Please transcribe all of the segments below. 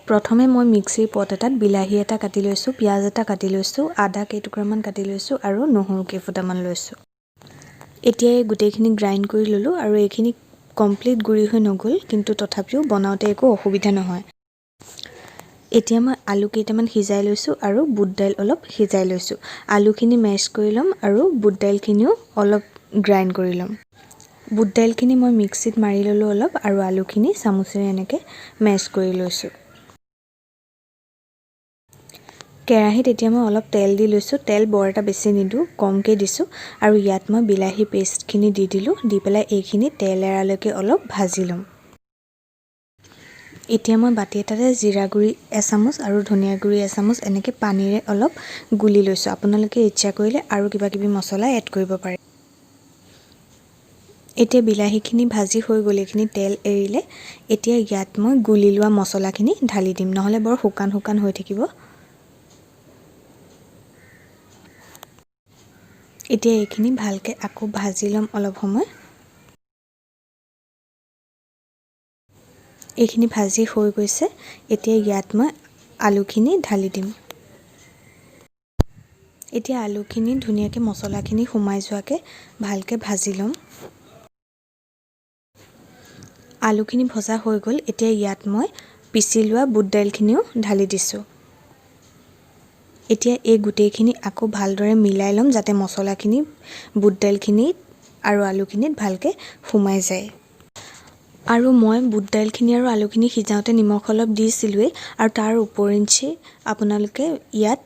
প্ৰথমে মই মিক্সিৰ পট এটাত বিলাহী এটা কাটি লৈছোঁ, পিঁয়াজ এটা কাটি লৈছোঁ, আদা কেইটুকুৰামান কাটি লৈছোঁ আৰু নহৰু কেইফুটামান লৈছোঁ। এতিয়া এই গোটেইখিনি গ্ৰাইণ্ড কৰি ল'লোঁ আৰু এইখিনি কমপ্লিট গুড়ি হৈ নগ'ল, কিন্তু তথাপিও বনাওঁতে একো অসুবিধা নহয়। এতিয়া মই আলু কেইটামান সিজাই লৈছোঁ আৰু বুট দাইল অলপ সিজাই লৈছোঁ। আলুখিনি মেছ কৰি ল'ম আৰু বুট দাইলখিনিও অলপ গ্ৰাইণ্ড কৰি ল'ম। বুট দাইলখিনি মই মিক্সিত মাৰি ল'লোঁ অলপ আৰু আলুখিনি চামুচেৰে এনেকৈ মেছ কৰি লৈছোঁ। কেৰাহীত এতিয়া মই অলপ তেল দি লৈছোঁ। তেল বৰ এটা বেছি নিদিওঁ, কমকৈ দিছোঁ আৰু ইয়াত মই বিলাহী পেষ্টখিনি দি দিলোঁ। দি পেলাই এইখিনি তেল এৰালৈকে অলপ ভাজি ল'ম। এতিয়া মই বাতি এটাতে জিৰা গুড়ি এচামুচ আৰু ধনিয়া গুড়ি এচামুচ এনেকৈ পানীৰে অলপ গুলি লৈছোঁ। আপোনালোকে ইচ্ছা কৰিলে আৰু কিবাকিবি মছলা এড কৰিব পাৰে। এতিয়া বিলাহীখিনি ভাজি হৈ গ'ল, এইখিনি তেল এৰিলে। এতিয়া ইয়াত মই গুলি লোৱা মছলাখিনি ঢালি দিম, নহ'লে বৰ শুকান শুকান হৈ থাকিব। এতিয়া এইখিনি ভালকৈ আকৌ ভাজি ল'ম অলপ সময়। এইখিনি ভাজি হৈ গৈছে। এতিয়া ইয়াত মই আলুখিনি ঢালি দিম। এতিয়া আলুখিনি ধুনীয়াকৈ মছলাখিনি সোমাই যোৱাকৈ ভালকৈ ভাজি ল'ম। আলুখিনি ভজা হৈ গ'ল। এতিয়া ইয়াত মই পিচি লোৱা বুট দাইলখিনিও ঢালি দিছোঁ। এতিয়া এই গোটেইখিনি আকৌ ভালদৰে মিলাই ল'ম, যাতে মছলাখিনি বুট দাইলখিনিত আৰু আলুখিনিত ভালকৈ সোমাই যায়। আৰু মই বুট দাইলখিনি আৰু আলুখিনি সিজাওঁতে নিমখ অলপ দিছিলোঁৱেই, আৰু তাৰ ওপৰিঞ্চি আপোনালোকে ইয়াত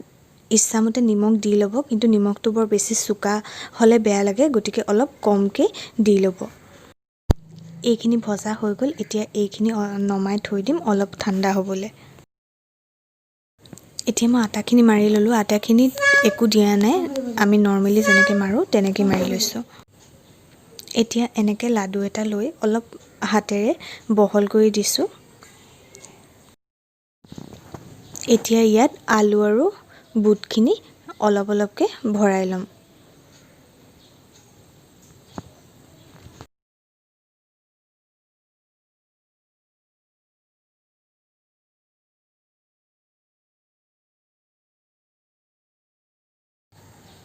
ইচ্ছামতে নিমখ দি ল'ব, কিন্তু নিমখটো বৰ বেছি চোকা হ'লে বেয়া লাগে, গতিকে অলপ কমকৈ দি ল'ব। এইখিনি ভজা হৈ গ'ল। এতিয়া এইখিনি নমাই থৈ দিম অলপ ঠাণ্ডা হ'বলৈ। এতিয়া মই আটাখিনি মাৰি ল'লোঁ। আটাখিনিত একো দিয়া নাই, আমি নৰ্মেলি যেনেকৈ মাৰোঁ তেনেকৈ মাৰি লৈছোঁ। এতিয়া এনেকৈ লাডু এটা লৈ অলপ হাতেৰে বহল কৰি দিছোঁ। এতিয়া ইয়াত আলু আৰু বুটখিনি অলপ অলপকৈ ভৰাই ল'ম।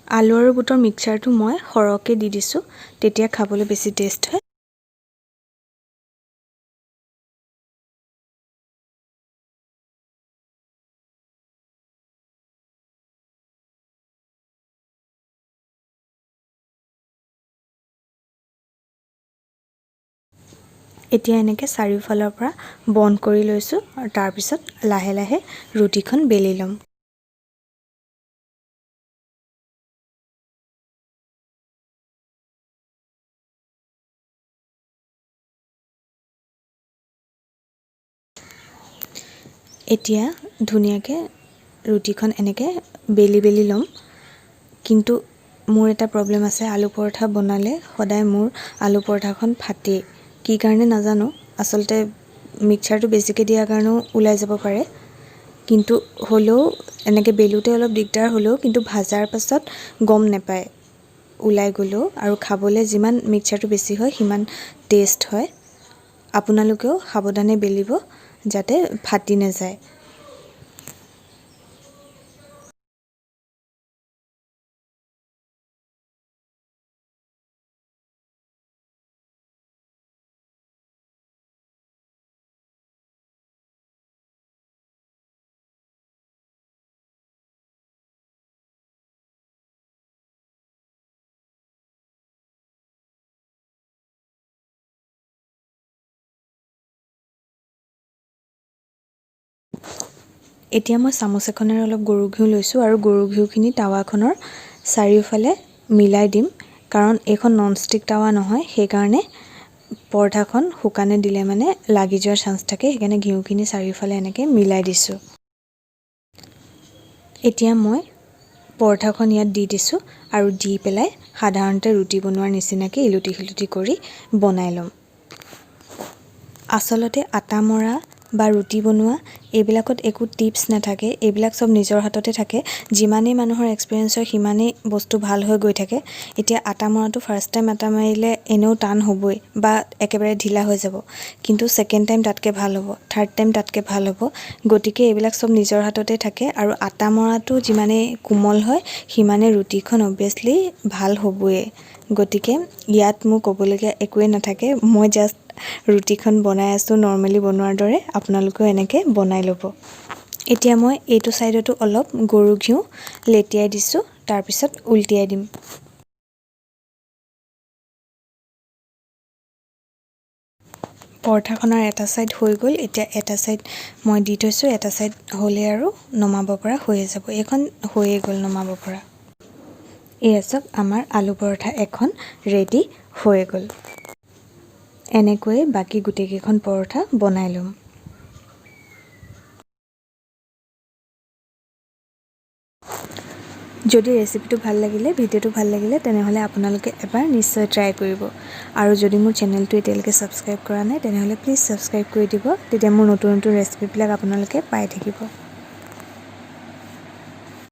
আলু আৰু বুটৰ মিক্সাৰটো মই সৰহকৈ দি দিছোঁ, তেতিয়া খাবলৈ বেছি টেষ্ট হয়। এতিয়া এনেকৈ চাৰিওফালৰ পৰা বন্ধ কৰি লৈছোঁ আৰু তাৰপিছত লাহে লাহে ৰুটিখন বেলি ল'ম। এতিয়া ধুনীয়াকৈ ৰুটিখন এনেকৈ বেলি বেলি ল'ম। কিন্তু মোৰ এটা প্ৰব্লেম আছে, আলু পৰঠা বনালে সদায় মোৰ আলু পৰঠাখন ফাটেই। কি কাৰণে নাজানো, আচলতে মিক্সাৰটো বেছিকৈ দিয়াৰ কাৰণেও ওলাই যাব পাৰে। কিন্তু হ'লেও এনেকৈ বেলোতে অলপ দিগদাৰ হ'লেও কিন্তু ভাজাৰ পাছত গম নাপায় ওলাই গ'লেও, আৰু খাবলৈ যিমান মিক্সাৰটো বেছি হয় সিমান টেষ্ট হয়। আপোনালোকেও সাৱধানে বেলিব যাতে ফাটি নাযায়। এতিয়া মই চামুচ এখনেৰে অলপ গৰু ঘিউ লৈছোঁ আৰু গৰু ঘিউখিনি টাৱাখনৰ চাৰিওফালে মিলাই দিম, কাৰণ এইখন ননষ্টিক টাৱা নহয়, সেইকাৰণে পৰঠাখন শুকানে দিলে মানে লাগি যোৱাৰ চান্স থাকে। সেইকাৰণে ঘিউখিনি চাৰিওফালে এনেকৈ মিলাই দিছোঁ। এতিয়া মই পৰঠাখন ইয়াত দি দিছোঁ আৰু দি পেলাই সাধাৰণতে ৰুটি বনোৱাৰ নিচিনাকৈ ইলুটি সিলুটি কৰি বনাই ল'ম। আচলতে আটা মৰা বা ৰুটি বনোৱা এইবিলাকত একো টিপছ নাথাকে, এইবিলাক চব নিজৰ হাততে থাকে। যিমানেই মানুহৰ এক্সপিৰিয়েঞ্চ হয় সিমানেই বস্তু ভাল হৈ গৈ থাকে। এতিয়া আটা মৰাটো ফাৰ্ষ্ট টাইম আটা মাৰিলে এনেও টান হ'বই বা একেবাৰে ঢিলা হৈ যাব, কিন্তু ছেকেণ্ড টাইম তাতকৈ ভাল হ'ব, থাৰ্ড টাইম তাতকৈ ভাল হ'ব। গতিকে এইবিলাক চব নিজৰ হাততে থাকে আৰু আটা মৰাটো যিমানেই কোমল হয় সিমানেই ৰুটিখন অবভিয়াছলি ভাল হ'বই। গতিকে ইয়াত মোৰ ক'বলগীয়া একোৱেই নাথাকে, মই জাষ্ট ৰুটিখন বনাই আছোঁ নৰ্মেলি বনোৱাৰ দৰে, আপোনালোকেও এনেকৈ বনাই ল'ব। এতিয়া মই এইটো ছাইডতো অলপ গৰু ঘিউ লেটিয়াই দিছোঁ, তাৰপিছত উলটিয়াই দিম। পৰঠাখনৰ এটা ছাইড হৈ গ'ল, এতিয়া এটা ছাইড মই দি থৈছোঁ, এটা ছাইড হ'লে আৰু নমাব পৰা হৈয়ে যাব। এইখন হৈয়ে গ'ল নমাব পৰা। এয়া চাওক আমাৰ আলু পৰঠা এখন ৰেডি হৈ গ'ল। এনেকৈয়ে বাকী গোটেইকেইখন পৰঠা বনাই ল'ম। যদি ৰেচিপিটো ভাল লাগিলে, ভিডিঅ'টো ভাল লাগিলে, তেনেহ'লে আপোনালোকে এবাৰ নিশ্চয় ট্ৰাই কৰিব। আৰু যদি মোৰ চেনেলটো এতিয়ালৈকে ছাবস্ক্ৰাইব কৰা নাই তেনেহ'লে প্লিজ ছাবস্ক্ৰাইব কৰি দিব, তেতিয়া মোৰ নতুন নতুন ৰেচিপিবিলাক আপোনালোকে পাই থাকিব।